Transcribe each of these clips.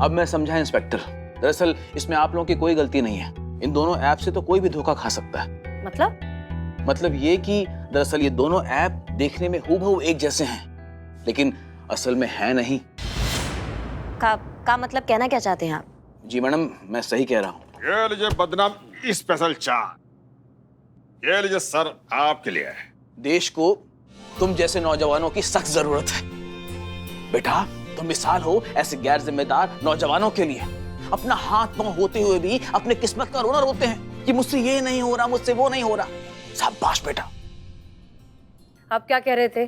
अब मैं समझा इंस्पेक्टर, दरअसल इसमें आप लोगों की कोई गलती नहीं है। इन दोनों ऐप से तो कोई भी धोखा खा सकता है। मतलब ये कि दरअसल ये दोनों ऐप देखने में हूबहू एक जैसे हैं, लेकिन असल में है नहीं। का मतलब कहना क्या चाहते हैं आप? जी मैडम, मैं सही कह रहा हूँ। ये लीजिए बदनाम स्पेशल चाय, ये लीजिए सर आपके लिए। देश को तुम जैसे नौजवानों की सख्त जरूरत है बेटा। तुम मिसाल हो ऐसे गैर जिम्मेदार नौजवानों के लिए। अपना हाथ पांव होते हुए भी अपने किस्मत का रोना रोते हैं कि मुझसे ये नहीं हो रहा, मुझसे वो नहीं हो रहा। शाबाश बेटा। आप क्या कह रहे थे?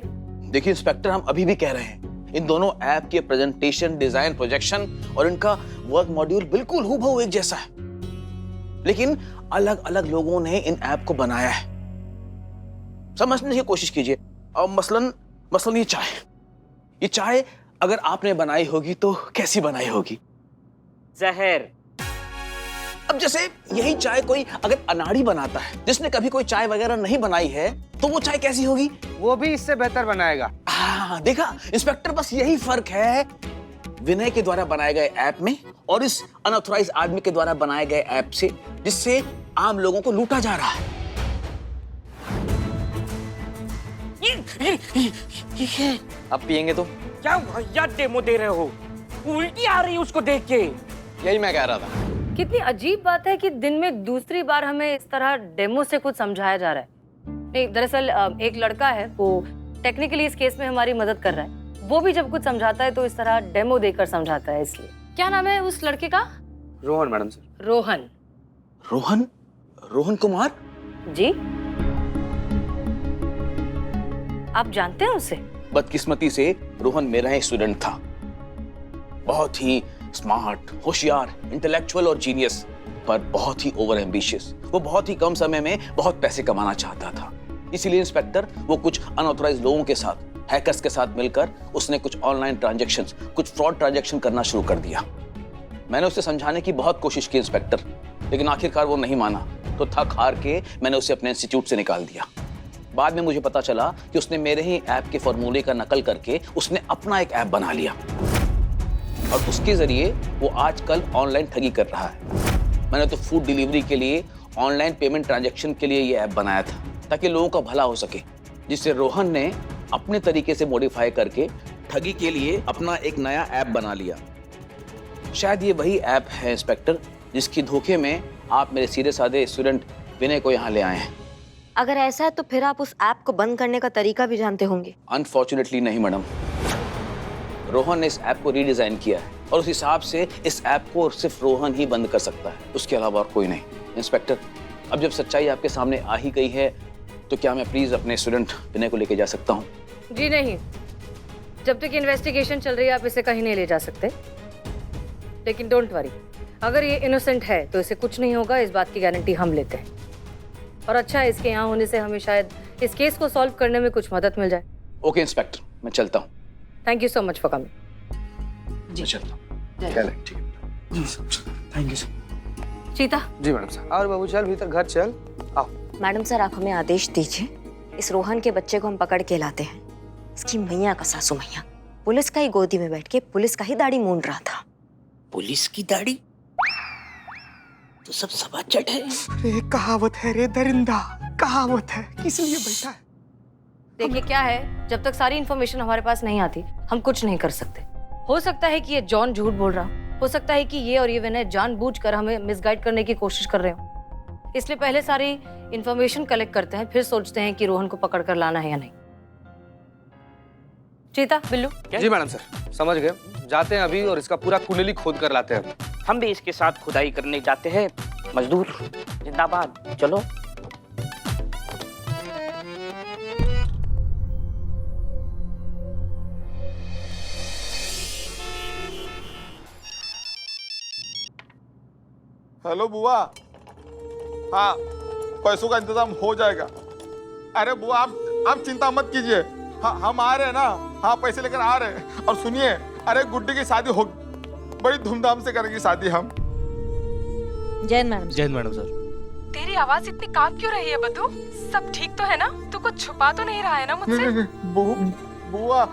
देखिए इंस्पेक्टर, हम अभी भी कह रहे हैं इन दोनों ऐप के प्रेजेंटेशन, डिजाइन, प्रोजेक्शन और इनका वर्क मॉड्यूल बिल्कुल हूबहू एक जैसा है, लेकिन अलग अलग लोगों ने इन ऐप को बनाया है। समझने की कोशिश कीजिए। और मसलन ये चाय अगर आपने बनाई होगी तो कैसी बनाई होगी? जहर। अब जैसे यही चाय कोई अगर अनाड़ी बनाता है जिसने कभी कोई चाय वगैरह नहीं बनाई है, तो वो चाय कैसी होगी? वो भी इससे बेहतर बनाएगा। हाँ देखा इंस्पेक्टर, बस यही फर्क है विनय के द्वारा बनाए गए ऐप में और इस अनऑथराइज्ड आदमी के द्वारा बनाए गए ऐप से, जिससे आम लोगों को लूटा जा रहा है। ये अब पियेंगे तो? क्या भैया डेमो दे रहे हो? उल्टी आ रही है उसको देख के। यही मैं कह रहा था। कितनी अजीब बात है कि दिन में दूसरी बार हमें इस तरह डेमो से कुछ समझाया जा रहा है। नहीं, दरअसल एक लड़का है, वो टेक्निकली इस केस में हमारी मदद कर रहा है। वो भी जब कुछ समझाता है तो इस तरह डेमो देकर समझाता है। इसलिए क्या नाम है उस लड़के का? Rohan madam sir. रोहन। रोहन कुमार जी, आप जानते हैं उसे? बदकिस्मती से रोहन मेरा ही स्टूडेंट था। बहुत ही स्मार्ट, होशियार, इंटेलेक्चुअल और जीनियस, पर बहुत ही ओवर एम्बिशियस। वो बहुत ही कम समय में बहुत पैसे कमाना चाहता था। इसीलिए इंस्पेक्टर वो कुछ अनऑथराइज्ड लोगों के साथ, हैकर्स के साथ मिलकर उसने कुछ ऑनलाइन ट्रांजैक्शंस, कुछ फ्रॉड ट्रांजैक्शन करना शुरू कर दिया। मैंने उसे समझाने की बहुत कोशिश की इंस्पेक्टर, लेकिन आखिरकार वो नहीं माना। तो थक हार के मैंने उसे अपने इंस्टीट्यूट से निकाल दिया। बाद में मुझे पता चला कि उसने मेरे ही ऐप के फॉर्मूले का नकल करके उसने अपना एक ऐप बना लिया और उसके जरिए वो आजकल ऑनलाइन ठगी कर रहा है। मैंने तो फूड डिलीवरी के लिए, ऑनलाइन पेमेंट ट्रांजैक्शन के लिए ये ऐप बनाया था ताकि लोगों का भला हो सके, जिससे रोहन ने अपने तरीके से मॉडिफाई करके ठगी के लिए अपना एक नया ऐप बना लिया। शायद ये वही ऐप है इंस्पेक्टर जिसकी धोखे में आप मेरे सीधे साधे स्टूडेंट विनय को यहाँ ले आए हैं। अगर ऐसा है तो फिर आप उस ऐप को बंद करने का तरीका भी जानते होंगे। अनफॉर्चुनेटली नहीं मैडम, रोहन ने इस ऐप को रीडिजाइन किया है और उस हिसाब से इस ऐप को सिर्फ रोहन ही बंद कर सकता है, उसके अलावा और कोई नहीं। इंस्पेक्टर, अब जब सच्चाई आपके सामने आ ही गई है तो क्या मैं प्लीज अपने स्टूडेंट विनय को लेके जा सकता हूँ? जी नहीं, जब तक इन्वेस्टिगेशन चल रही है आप इसे कहीं नहीं ले जा सकते। लेकिन डोंट वरी, अगर ये इनोसेंट है तो इसे कुछ नहीं होगा, इस बात की गारंटी हम लेते हैं। और अच्छा है, इसके यहाँ होने से हमें शायद इस केस को सॉल्व करने में कुछ मदद मिल जाए। ओके इंस्पेक्टर, मैं चलता हूँ। Thank you so much for coming. मैं चलता हूँ। Thank you sir. चीता। जी मैडम सर। और बाबू चल भीतर, घर चल। आओ मैडम सर, आप हमें आदेश दीजिए, इस रोहन के बच्चे को हम पकड़ के लाते हैं। इसकी मैया का सासू मैया पुलिस का ही गोदी में बैठ के पुलिस का ही दाढ़ी मूंड रहा था। पुलिस की दाढ़ी तो सब सबाचट है। रे कहावत है रे दरिंदा, कहावत है, किस लिए बैठा है? देखिए क्या है, जब तक सारी इन्फॉर्मेशन हमारे पास नहीं आती हम कुछ नहीं कर सकते। हो सकता है कि ये जॉन झूठ बोल रहा हो सकता है कि ये और ये विनय जानबूझकर हमें मिसगाइड करने की कोशिश कर रहे हो। इसलिए पहले सारी इन्फॉर्मेशन कलेक्ट करते हैं, फिर सोचते हैं कि रोहन को पकड़ कर लाना है या नहीं। चीता, बिल्लू। जी मैडम सर, समझ गए। जाते हैं अभी और इसका पूरा कुंडली खोद कर लाते हैं। हम भी इसके साथ खुदाई करने जाते हैं। मजदूर जिंदाबाद। चलो। हेलो बुआ। हाँ, पैसों का इंतजाम हो जाएगा। अरे बुआ आप चिंता मत कीजिए। हाँ, हम आ रहे हैं ना। हाँ, पैसे लेकर आ रहे हैं। और सुनिए, अरे गुड्डी की शादी हो, बड़ी धूमधाम से करेंगे शादी हम। जय मैडम। जय मैडम सर। तेरी आवाज इतनी कांप क्यों रही है बद्दू? सब ठीक तो है ना? तू कुछ छुपा तो नहीं रहा है ना मुझसे? बुआ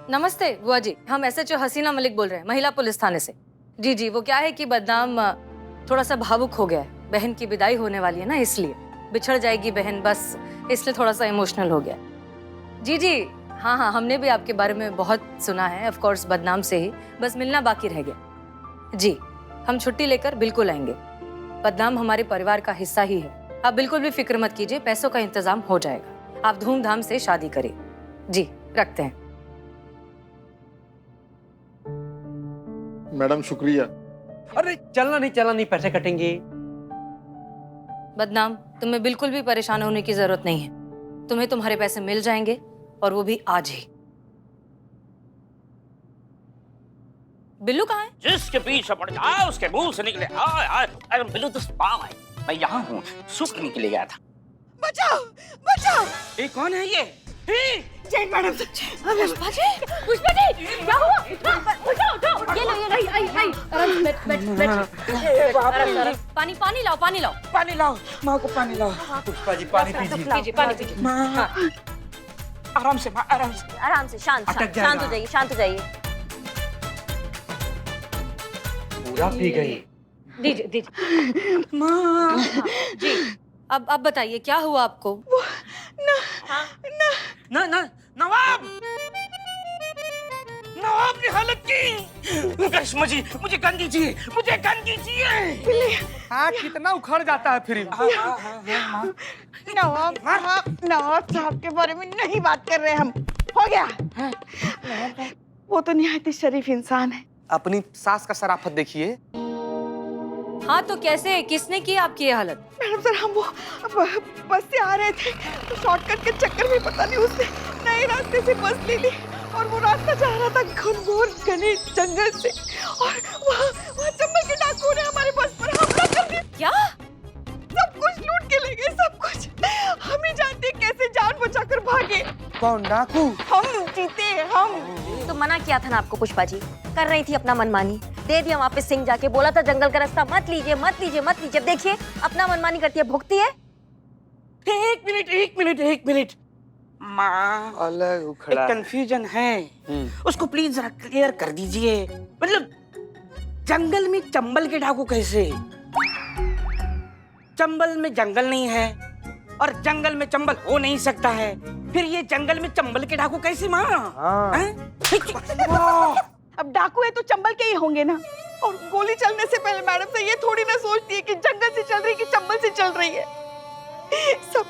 नमस्ते बुआ जी, हम SHO हसीना मलिक बोल रहे हैं, महिला पुलिस थाने से। जी जी, वो क्या है कि बदनाम थोड़ा सा भावुक हो गया है। बहन की विदाई होने वाली है ना, इसलिए बिछड़ जाएगी बहन, बस इसलिए थोड़ा सा इमोशनल हो गया। जी जी, हाँ हाँ, हमने भी आपके बारे में बहुत सुना है, ऑफ कोर्स बदनाम से ही, बस मिलना बाकी रह गया। जी, हम छुट्टी लेकर बिल्कुल आएंगे। बदनाम हमारे परिवार का हिस्सा ही है, आप बिल्कुल भी फिक्र मत कीजिए, पैसों का इंतजाम हो जाएगा। आप धूमधाम से शादी करिए। जी, रखते हैं। मैडम शुक्रिया। अरे चलना नहीं, पैसे कटेंगे। बदनाम, तुम्हें बिल्कुल भी परेशान होने की जरूरत नहीं है। तुम्हें तुम्हारे पैसे मिल जाएंगे, और वो भी आज ही। बिल्लू कहाँ है? जिसके पीछे पड़ जाए उसके मुंह से निकले हाय हाय। अरे बिल्लू तो पाव है, मैं यहाँ हूँ, सुख करने के लिए गया था। बचाओ बचाओ। ये कौन है ये? जय मैडम। पुष्पा जी, क्या हुआ? उठाओ, ये लो, आई। बैठ। पानी लाओ। पानी लाओ, माँ को पानी लाओ। पुष्पा जी पानी पीजिए। पानी पीजिए। माँ आराम से, माँ आराम से। आराम से, शांत हो जाइए। पूरा पी गई। दीजिए। माँ जी, अब बताइए क्या हुआ आपको? नवाब ने हालत की। करिश्मा जी, मुझे गन दीजिए। हाँ, कितना उखड़ जाता है फिर। नवाब साहब के बारे में नहीं बात कर रहे हम। हो गया। वो तो निहायत शरीफ इंसान है। अपनी सास का शराफत देखिए। हाँ, तो कैसे, किसने की आपकी ये हालत? मैडम सर, हम वो बस से आ रहे थे तो शॉर्टकट के चक्कर में पता नहीं उसने नए रास्ते से बस ले ली, और वो रास्ता जा रहा था घनघोर घने जंगल से, और वहाँ चंबल के डाकुओं ने हमारे बस पर हमला कर दिया। क्या? सब कुछ लूट के ले गए, सब कुछ। हम ही जानते कैसे जान बचाकर भागे। कौन डाकू? हम जीते, हम। तो मना किया था ना आपको पुष्पा जी, कर रही थी अपना मनमानी, दे दिया वापस सिंह जाके, बोला था जंगल का रास्ता मत लीजिए। देखिए अपना मनमानी करती है, भुगती है। एक मिनट। माँ, अलग उखड़ा। एक कंफ्यूजन है, उसको प्लीज जरा क्लियर कर दीजिए। मतलब जंगल में चंबल के डाकू कैसे? चंबल में जंगल नहीं है, और जंगल में चंबल हो नहीं सकता है, फिर ये जंगल में चंबल के डाकू कैसे माँ? अब डाकू है तो चंबल के ही होंगे ना। और गोली चलने से पहले मैडम से ये थोड़ी ना सोचती है कि जंगल से चल रही है कि चंबल से चल रही है। सब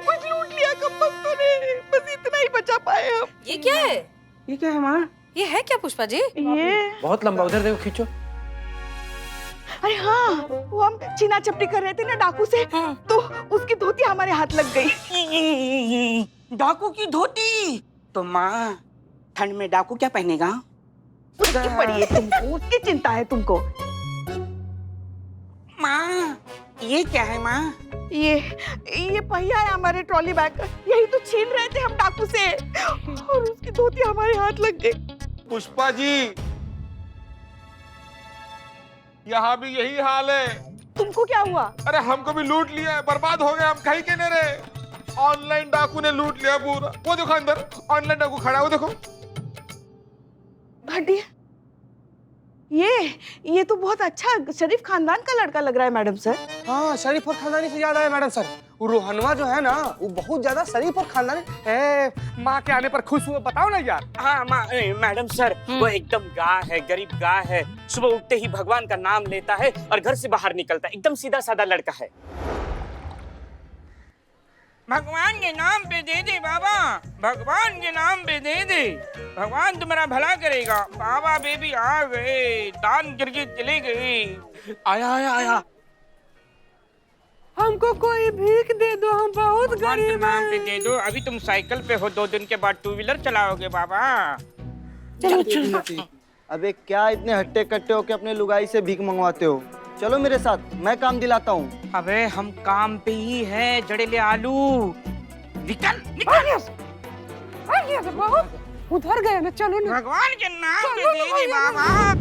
कुछ लूट लिया कमबख्तों ने, बस इतना ही बचा पाए हम। ये क्या है? ये क्या है माँ? ये है क्या पुष्पा जी? ये बहुत लंबा, उधर देखो, खींचो। अरे हाँ, वो हम चीना चपटी कर रहे थे ना डाकू से, तो उसकी धोती हमारे हाथ लग गई। डाकू की धोती? तो माँ, ठंड में डाकू क्या पहनेगा? उसकी पड़ी है तुमको, उसकी चिंता है तुमको। माँ, ये क्या है माँ? ये पहिया है हमारे ट्रॉली बैग का, यही तो छीन रहे थे हम डाकू से, और उसकी धोती हमारे हाथ लग गई। पुष्पा जी, यहाँ भी यही हाल है। तुमको क्या हुआ? अरे हमको भी लूट लिया है, बर्बाद हो गए हम, कहीं के नहीं रहे। ऑनलाइन डाकू ने लूट लिया पूरा। वो देखो अंदर ऑनलाइन डाकू खड़ा है, वो देखो। घटिया। ये तो बहुत अच्छा शरीफ खानदान का लड़का लग रहा है मैडम सर। हाँ, शरीफ और खानदानी से याद आया मैडम सर, वो रोहनवा जो है ना, वो बहुत ज्यादा शरीफ और खानदानी है। माँ के आने पर खुश हुए, बताओ ना यार। हाँ मैडम सर, वो एकदम गाय है, गरीब गाय है। सुबह उठते ही भगवान का नाम लेता है और घर से बाहर निकलता है। एकदम सीधा साधा लड़का है। भगवान के नाम पे दे दे बाबा, भगवान के नाम पे दे दे, भगवान तुम्हारा भला करेगा। बाबा बेबी आ गए, दान करके चले गए। आया। हमको कोई भीख दे दो, हम बहुत गरीब नाम पे दे दो। अभी तुम साइकिल पे हो, 2 दिन के बाद 2 व्हीलर चलाओगे बाबा। चलो। अबे क्या इतने हट्टे कट्टे होके अपने लुगाई से भीख मंगवाते हो? चलो मेरे साथ, मैं काम दिलाता हूँ। अबे हम काम पे ही है, जड़ेले आलू। निकल। बहुत उधर गए ना, चलो ना। भगवान के नाम पे दे दे बाबा।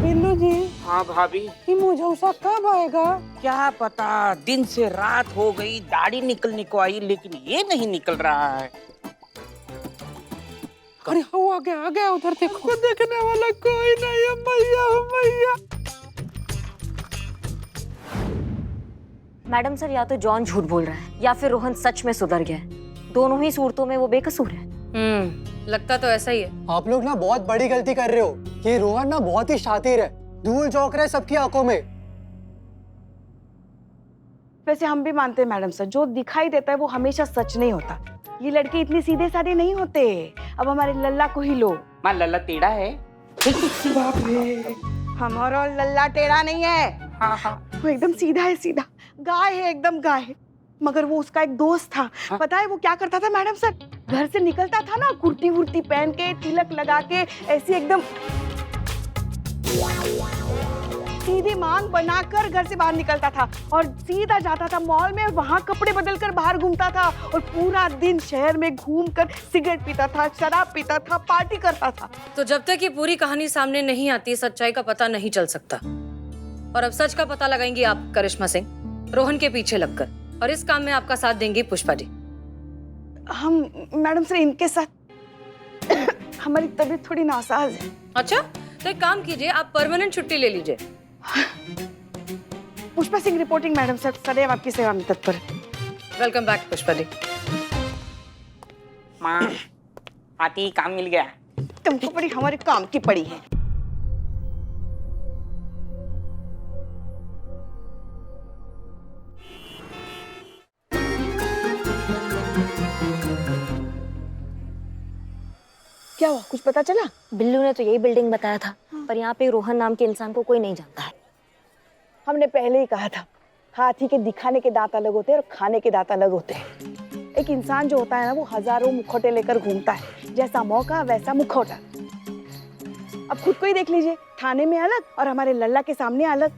बिल्लू जी, हाँ भाभी, ये मुझौसा कब आएगा? क्या पता, दिन से रात हो गई, दाढ़ी निकलने को आई लेकिन ये नहीं निकल रहा है। अरे हो आ गया उधर देखो। देखने वाला कोई नहीं है, मैया हो मैया। मैडम सर, या तो जॉन झूठ बोल रहा है या फिर रोहन सच में सुधर गया है। दोनों ही सूरतों में वो बेकसूर है। लगता तो ऐसा ही है। आप लोग ना बहुत बड़ी गलती कर रहे हो। ये रोहन ना बहुत ही शातिर है, धूल झोंक रहा है सबकी आंखों में। वैसे हम भी मानते हैं मैडम सर, जो दिखाई देता है वो हमेशा सच नहीं होता। ये लड़के इतने सीधे साधे नहीं होते। अब हमारे लल्ला को ही लो। माँ लल्ला टेढ़ा है। बाप रे, हमारा लल्ला टेढ़ा नहीं है। हाँ हाँ, वो एकदम सीधा है, सीधा गाय है, एकदम गाय है। मगर वो उसका एक दोस्त था। पता है वो क्या करता था मैडम सर? घर से निकलता था ना, कुर्ती वुर्ती पहन के, तिलक लगा के, ऐसी एकदम सीधी मांग बनाकर घर से बाहर निकलता था और सीधा जाता था मॉल में, वहां कपड़े बदल कर बाहर घूमता था और पूरा दिन शहर में घूमकर सिगरेट पीता था, शराब पीता था, पार्टी करता था। तो जब तक ये पूरी कहानी सामने नहीं आती, सच्चाई का पता नहीं चल सकता। और अब सच का पता लगाएंगी आप करिश्मा सिंह, रोहन के पीछे लगकर, और इस काम में आपका साथ देंगी पुष्पा जी। हम मैडम सर इनके साथ हमारी तबीयत थोड़ी नासाज है। अच्छा, तो एक काम कीजिए, आप परमानेंट छुट्टी ले लीजिए। Pushpa Singh reporting madam sir, सदैव आपकी सेवा में तत्पर। Welcome back Pushpa ji. माँ आती काम मिल गया। तुमको पड़ी हमारे काम की पड़ी है। क्या हुआ, कुछ पता चला? बिल्लू ने तो यही बिल्डिंग बताया था, पर यहाँ पे रोहन नाम के इंसान को कोई नहीं जानता है। हमने पहले ही कहा था, हाथी के दिखाने के दांत अलग होते हैं और खाने के दांत अलग होते हैं। एक इंसान जो होता है ना, वो हजारों मुखौटे लेकर घूमता है, जैसा मौका वैसा मुखौटा। अब खुद को ही देख लीजिए, थाने में अलग और हमारे लल्ला के सामने अलग।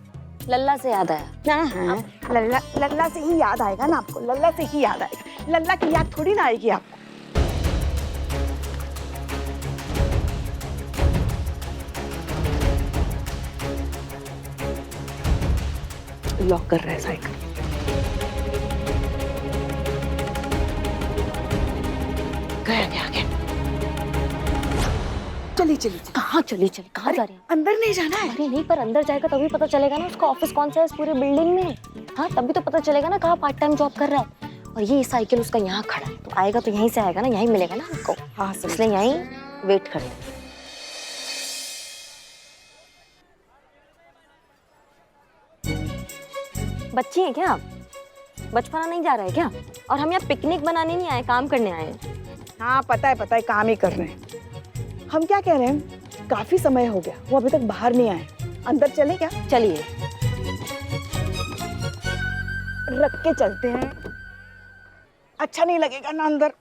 लल्ला से याद आया। हाँ, लल्ला से ही याद आएगा ना आपको, लल्ला से ही याद आएगा। लल्ला की याद थोड़ी ना आएगी आपको। लॉक कर रहा है साइकिल। गया। चली। कहाँ चली? कहाँ जा रहे हैं? अंदर नहीं जाना है। अरे नहीं, पर अंदर जाएगा तभी पता चलेगा ना उसका ऑफिस कौन सा है इस पूरे बिल्डिंग में। हाँ, तभी तो पता चलेगा ना कहाँ पार्ट टाइम जॉब कर रहा है। और ये साइकिल उसका यहाँ खड़ा है, तो आएगा तो यहीं से आएगा ना, यहीं मिलेगा ना हमको। हाँ, इसलिए यहीं वेट कर। बच्ची हैं क्या आप? बचपना नहीं जा रहा है क्या? और हम यहाँ पिकनिक बनाने नहीं आए, काम करने आए हैं। हाँ पता है, काम ही कर रहे हैं। हम क्या कह रहे हैं, काफी समय हो गया, वो अभी तक बाहर नहीं आए। अंदर चले क्या? चलिए। रख के चलते हैं, अच्छा नहीं लगेगा ना अंदर।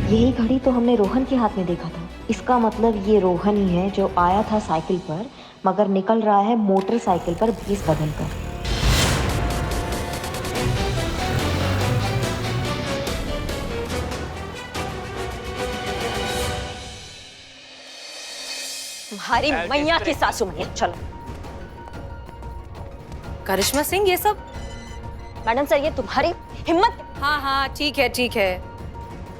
यही घड़ी तो हमने रोहन के हाथ में देखा था। इसका मतलब ये रोहन ही है जो आया था साइकिल पर, मगर निकल रहा है मोटरसाइकिल पर भेस बदल कर। तुम्हारी मैया की सासू मैया। चलो करिश्मा सिंह, ये सब? मैडम सर, ये तुम्हारी हिम्मत। हाँ, ठीक है।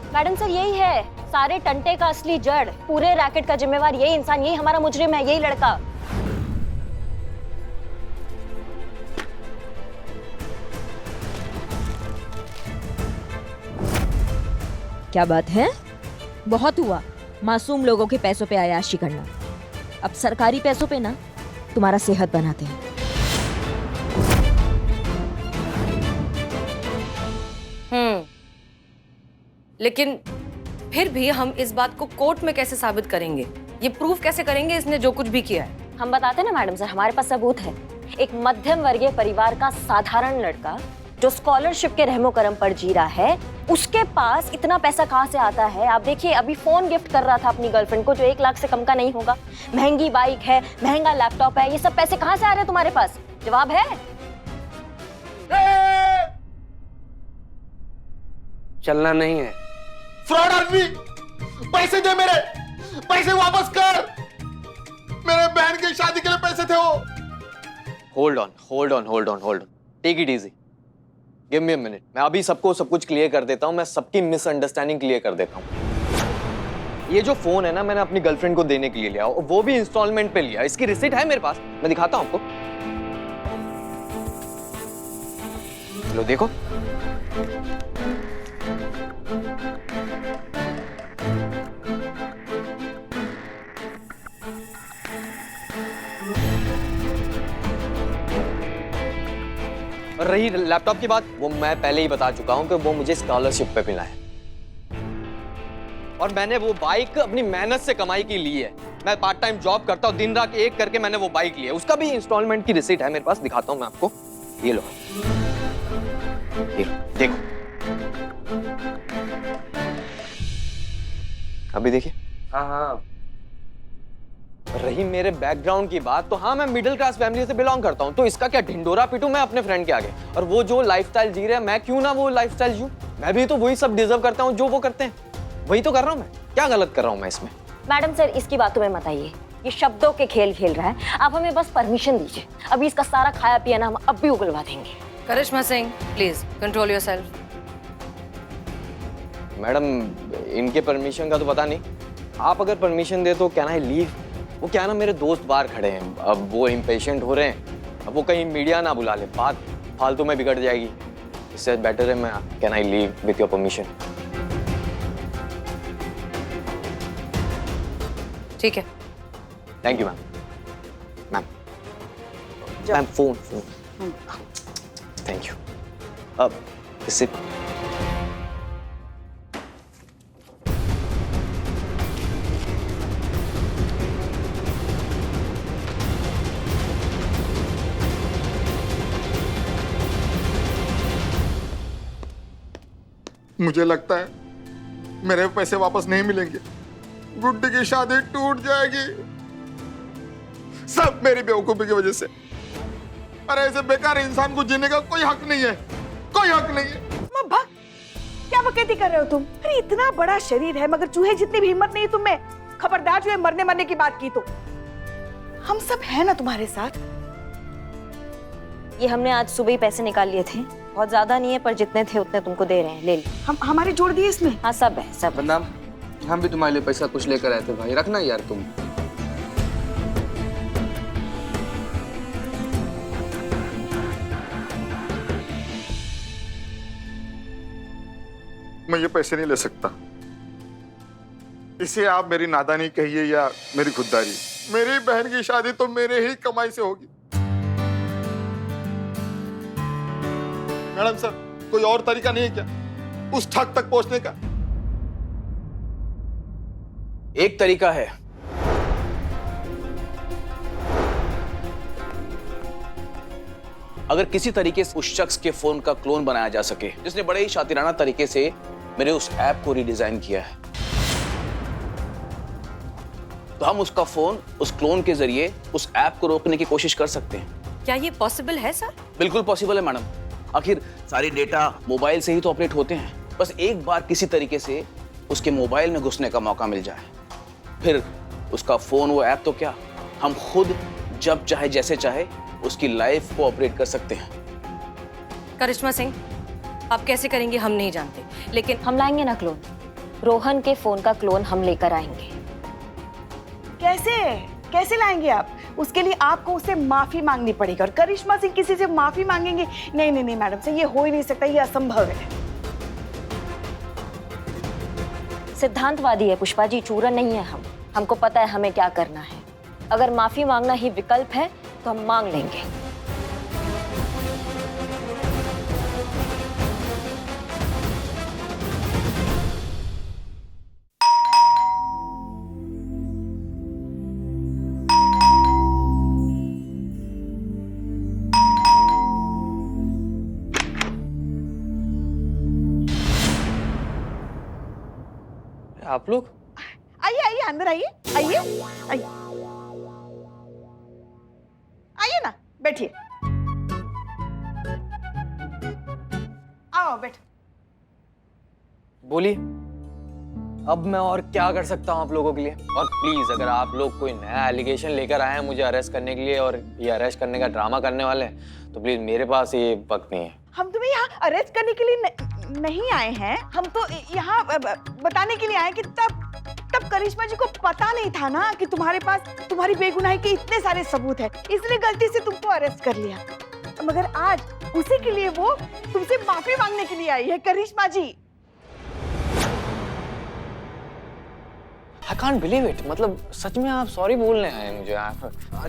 मैडम सर, यही है सारे टंटे का असली जड़, पूरे रैकेट का जिम्मेवार यही इंसान, यही हमारा मुजरिम है, यही लड़का। क्या बात है? बहुत हुआ मासूम लोगों के पैसों पे आयाशी करना। अब सरकारी पैसों पे ना तुम्हारा सेहत बनाते हैं। लेकिन फिर भी हम इस बात को कोर्ट में कैसे साबित करेंगे? ये प्रूफ कैसे करेंगे इसने जो कुछ भी किया है? हम बताते ना मैडम सर, हमारे पास सबूत है। एक मध्यम वर्गीय परिवार का साधारण लड़का जो स्कॉलरशिप के रहमो करम पर जी रहा है, उसके पास इतना पैसा कहाँ से आता है? आप देखिए, अभी फोन गिफ्ट कर रहा था अपनी गर्लफ्रेंड को जो 1 लाख से कम का नहीं होगा। महंगी बाइक है, महंगा लैपटॉप है, ये सब पैसे कहाँ से आ रहे हैं तुम्हारे पास? जवाब है? चलना नहीं है। फ्रॉड आदमी, पैसे दे मेरे, पैसे वापस कर। मेरे बहन की शादी के लिए पैसे थे वो। Hold on, take it easy, give me a minute. मैं अभी सबको सब कुछ क्लियर कर देता हूँ, मैं सबकी मिसअंडरस्टैंडिंग क्लियर कर देता हूँ। ये जो फोन है ना, मैंने अपनी गर्लफ्रेंड को देने के लिए लिया, और वो भी इंस्टॉलमेंट पे लिया। इसकी रिसीट है मेरे पास, मैं दिखाता हूँ आपको। लो देखो। और रही लैपटॉप की बात, वो मैं पहले ही बता चुका हूं कि वो मुझे स्कॉलरशिप पे मिला है, और मैंने वो बाइक अपनी मेहनत से कमाई की ली है। मैं पार्ट टाइम जॉब करता हूँ, दिन रात एक करके मैंने वो बाइक ली है। उसका भी इंस्टॉलमेंट की रिसीट है मेरे पास, दिखाता हूँ मैं आपको। ये लो, देखो, अभी देखिए। हाँ। रही मेरे बैकग्राउंड की बात, तो हाँ, मैं मिडिल क्लास फैमिली से बिलोंग करता हूँ, तो इसका क्या ढिंडोरा पीटूं मैं अपने फ्रेंड के आगे? और वो जो लाइफस्टाइल जी रहे हैं, मैं क्यों ना वो लाइफस्टाइल जीऊं? मैं भी तो वही सब डिजर्व करता हूँ जो वो करते हैं, वही तो कर रहा हूँ मैं। क्या गलत कर रहा हूँ मैं इसमें? मैडम सर, इसकी बातों में मत आइए, ये शब्दों के खेल खेल रहा है। आप हमें बस परमिशन दीजिए, अभी इसका सारा खाया पिया ना हम अब भी उगलवा देंगे। Karishma Singh, please control yourself. Madam, इनके परमिशन का तो पता नहीं, आप अगर परमिशन दे तो कैन आई लीव? वो क्या ना, मेरे दोस्त बाहर खड़े हैं, अब वो इम्पेशेंट हो रहे हैं, अब वो कहीं मीडिया ना बुला ले, बात फालतू में बिगड़ जाएगी। इससे बेटर है मैं, can I leave with your permission? ठीक है। Thank you ma'am. Ma'am phone thank you. अब इससे मुझे लगता है मेरे पैसे वापस नहीं मिलेंगे। गुड्डी की शादी टूट जाएगी, सब मेरी बेवकूफी की वजह से। अरे ऐसे बेकार इंसान को जीने का कोई हक नहीं है, कोई हक नहीं है। अम्मा, क्या बकैती कर रहे हो तुम? अरे इतना बड़ा शरीर है मगर चूहे जितनी भी हिम्मत नहीं तुम में। खबरदार जो है मरने की बात की तो। हम सब है ना तुम्हारे साथ। ये हमने आज सुबह ही पैसे निकाल लिए थे, बहुत ज्यादा नहीं है पर जितने थे उतने तुमको दे रहे हैं, ले लो। हम हमारे जोड़ दिए इसमें? हाँ सब है, सब है। बदनाम, हम भी तुम्हारे लिए पैसा कुछ लेकर आए थे भाई, रखना यार तुम। मैं ये पैसे नहीं ले सकता। इसे आप मेरी नादानी कहिए या मेरी खुददारी, मेरी बहन की शादी तो मेरे ही कमाई से होगी। मैडम सर, कोई और तरीका नहीं है क्या उस ठग तक पहुंचने का? एक तरीका है, अगर किसी तरीके से उस शख्स के फोन का क्लोन बनाया जा सके जिसने बड़े ही शातिराना तरीके से मेरे उस ऐप को रिडिजाइन किया है, तो हम उसका फोन उस क्लोन के जरिए उस ऐप को रोकने की कोशिश कर सकते हैं। क्या ये पॉसिबल है सर? बिल्कुल पॉसिबल है मैडम, आखिर सारी डेटा मोबाइल से ही तो ऑपरेट होते हैं। बस एक बार किसी तरीके से उसके मोबाइल में घुसने का मौका मिल जाए, फिर उसका फोन, वो ऐप तो क्या, हम खुद जब चाहे जैसे चाहे उसकी लाइफ को ऑपरेट कर सकते हैं। करिश्मा सिंह, आप कैसे करेंगे हम नहीं जानते, लेकिन हम लाएंगे ना क्लोन। रोहन के फोन का क्लोन हम लेकर आएंगे। कैसे लाएंगे आप? उसके लिए आपको उससे माफी मांगनी पड़ेगी, और करिश्मा सिंह किसी से माफी मांगेंगे? नहीं मैडम से ये हो ही नहीं सकता, ये असंभव है। सिद्धांतवादी है पुष्पा जी, चूरन नहीं है हम। हमको पता है हमें क्या करना है। अगर माफी मांगना ही विकल्प है तो हम मांग लेंगे। आप लोग? आइए आइए अंदर आइए, आइए आइए आइए ना, बैठिए। आओ बैठ। बोलिए, अब मैं और क्या कर सकता हूँ आप लोगों के लिए? और प्लीज अगर आप लोग कोई नया एलिगेशन लेकर आए हैं मुझे अरेस्ट करने के लिए और ये अरेस्ट करने का ड्रामा करने वाले हैं तो प्लीज, मेरे पास ये वक्त नहीं है। हम तुम्हें यहाँ अरेस्ट करने के लिए नहीं आए हैं, हम तो यहाँ बताने के लिए आए कि तब करिश्मा जी को पता नहीं था ना कि तुम्हारे पास तुम्हारी बेगुनाही के इतने सारे सबूत है, इसलिए गलती से तुमको अरेस्ट कर लिया। मगर आज उसी के लिए वो तुमसे माफी मांगने के लिए आई है करिश्मा जी। I can't believe it, मतलब सच में आप सॉरी बोलने आए मुझे?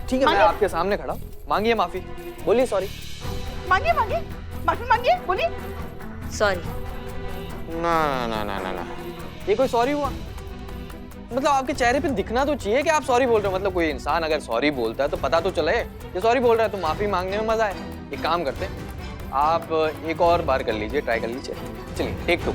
ठीक है, मैं आपके सामने खड़ा हूँ, मांगिए माफी, बोलिए सॉरी। मांगिए मांगिए, माफी मांगिए, बोलिए सॉरी। ना ना ना ना ना, ये कोई सॉरी हुआ? मतलब आपके चेहरे पे दिखना तो चाहिए कि आप सॉरी बोल रहे हो। मतलब कोई इंसान अगर सॉरी बोलता है तो पता तो चले ये सॉरी बोल रहा है, तो माफी मांगने में मजा है। एक काम करते हैं, आप एक और बार कर लीजिए, ट्राई कर लीजिए। चलिए टेक 2।